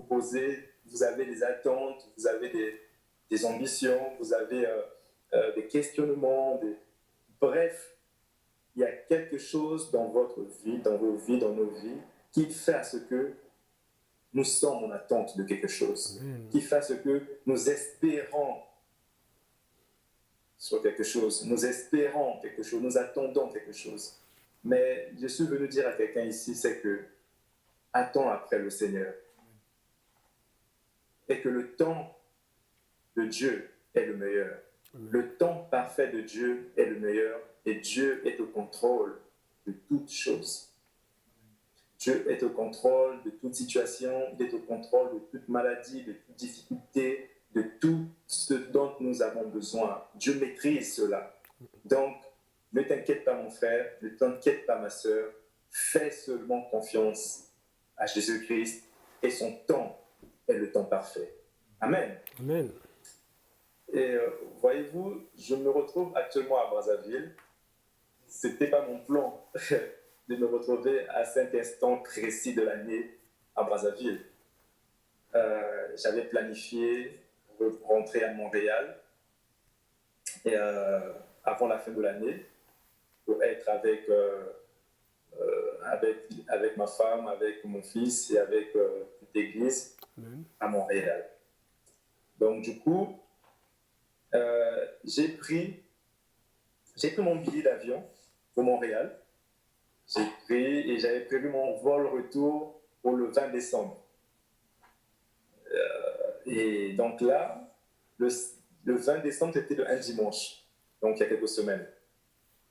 posez, vous avez des attentes, vous avez des ambitions, vous avez des questionnements, bref, il y a quelque chose dans votre vie, dans vos vies, dans nos vies, qui fait à ce que nous sommes en attente de quelque chose, qui fait à ce que nous espérons sur quelque chose, nous espérons quelque chose, nous attendons quelque chose. Mais je suis venu dire à quelqu'un ici, c'est que attends après le Seigneur. Et que le temps de Dieu est le meilleur. Le temps parfait de Dieu est le meilleur. Et Dieu est au contrôle de toutes choses. Dieu est au contrôle de toute situation, il est au contrôle de toute maladie, de toute difficulté, de tout ce dont nous avons besoin. Dieu maîtrise cela. Donc, ne t'inquiète pas mon frère, ne t'inquiète pas ma sœur, fais seulement confiance à Jésus-Christ et son temps est le temps parfait. Amen. Amen. Et voyez-vous, je me retrouve actuellement à Brazzaville. Ce n'était pas mon plan de me retrouver à cet instant précis de l'année à Brazzaville. J'avais planifié rentrer à Montréal et, avant la fin de l'année pour être avec ma femme, avec mon fils et avec toute l'église à Montréal. Donc du coup, j'ai pris mon billet d'avion pour Montréal. J'avais prévu mon vol retour pour le 20 décembre. Et donc là, le 20 décembre, c'était un dimanche, donc il y a quelques semaines.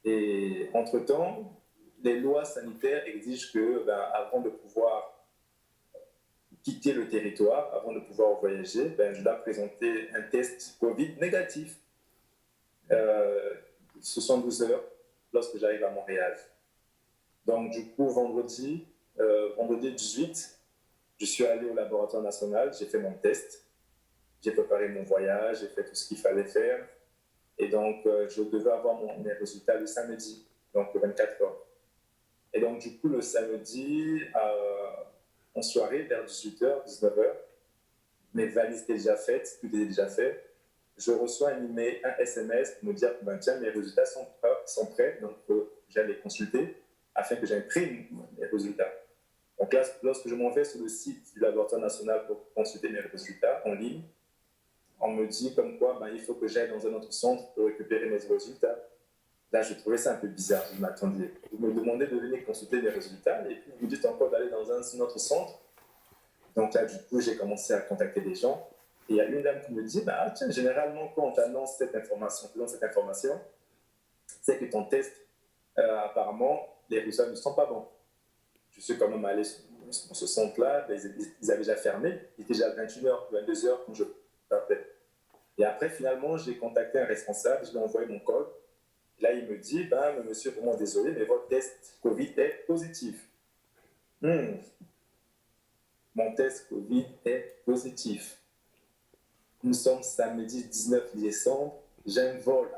Et entre-temps, les lois sanitaires exigent que, avant de pouvoir quitter le territoire, avant de pouvoir voyager, je dois présenter un test Covid négatif. 72 heures lorsque j'arrive à Montréal. Donc du coup, vendredi 18, je suis allé au laboratoire national, j'ai fait mon test, j'ai préparé mon voyage, j'ai fait tout ce qu'il fallait faire. Et donc, je devais avoir mes résultats le samedi, donc le 24 heures. Et donc, du coup, le samedi, en soirée, vers 18h, 19h, mes valises étaient déjà faites, tout était déjà fait. Je reçois un email, un SMS pour me dire que tiens, mes résultats sont prêts, donc j'allais les consulter afin que j'imprime mes résultats. Donc là, lorsque je m'en vais sur le site du laboratoire national pour consulter mes résultats en ligne, on me dit comme quoi il faut que j'aille dans un autre centre pour récupérer mes résultats. Là, je trouvais ça un peu bizarre. Je m'attendais. Vous me demandez de venir consulter mes résultats et puis vous me dites encore d'aller dans un autre centre. Donc là, du coup, j'ai commencé à contacter des gens. Et il y a une dame qui me dit, tiens, généralement, quand on t'annonce cette information, c'est que ton test, apparemment, les résultats ne sont pas bons. Je suis quand même allé dans ce centre-là, ils avaient déjà fermé. Il était déjà 21h, 22h quand je partais. Et après, finalement, j'ai contacté un responsable, je lui ai envoyé mon code. Là, il me dit, monsieur, vraiment désolé, mais votre test Covid est positif. Mon test Covid est positif. Nous sommes samedi 19 décembre. J'ai un vol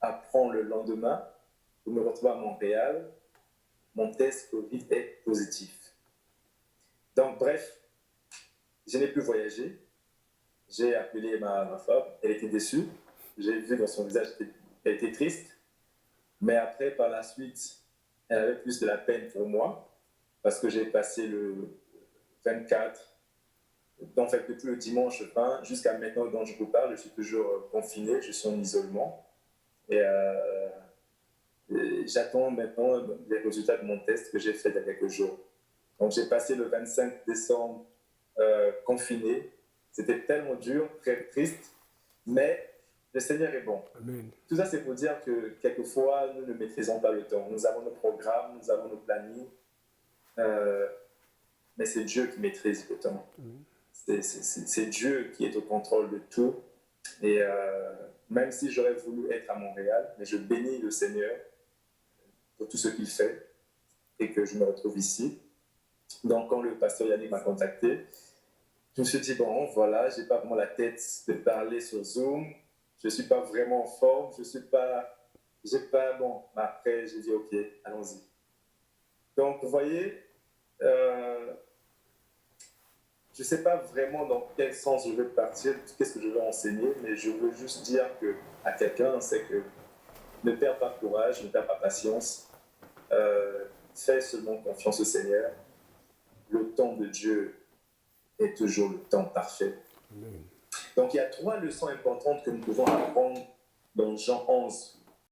à prendre le lendemain pour me retrouver à Montréal. Mon test Covid est positif. Donc, bref, je n'ai plus voyagé. J'ai appelé ma femme. Elle était déçue. J'ai vu dans son visage qu'elle était triste. Mais après, par la suite, elle avait plus de la peine pour moi parce que j'ai passé le 24. En fait, depuis le dimanche 20 jusqu'à maintenant dont je vous parle, je suis toujours confiné, je suis en isolement. Et j'attends maintenant les résultats de mon test que j'ai fait il y a quelques jours. Donc, j'ai passé le 25 décembre confiné. C'était tellement dur, très triste, mais le Seigneur est bon. Amen. Tout ça, c'est pour dire que quelquefois, nous ne maîtrisons pas le temps. Nous avons nos programmes, nous avons nos plannings, mais c'est Dieu qui maîtrise le temps. C'est Dieu qui est au contrôle de tout. Et même si j'aurais voulu être à Montréal, mais je bénis le Seigneur pour tout ce qu'il fait et que je me retrouve ici. Donc, quand le pasteur Yannick m'a contacté, je me suis dit, bon, voilà, je n'ai pas vraiment la tête de parler sur Zoom. Je ne suis pas vraiment en forme. Bon, après, j'ai dit, OK, allons-y. Donc, vous voyez, je ne sais pas vraiment dans quel sens je veux partir, qu'est-ce que je veux enseigner, mais je veux juste dire à quelqu'un, c'est que ne perds pas courage, ne perds pas patience, fais seulement confiance au Seigneur. Le temps de Dieu est toujours le temps parfait. Amen. Donc il y a 3 leçons importantes que nous pouvons apprendre dans Jean 11,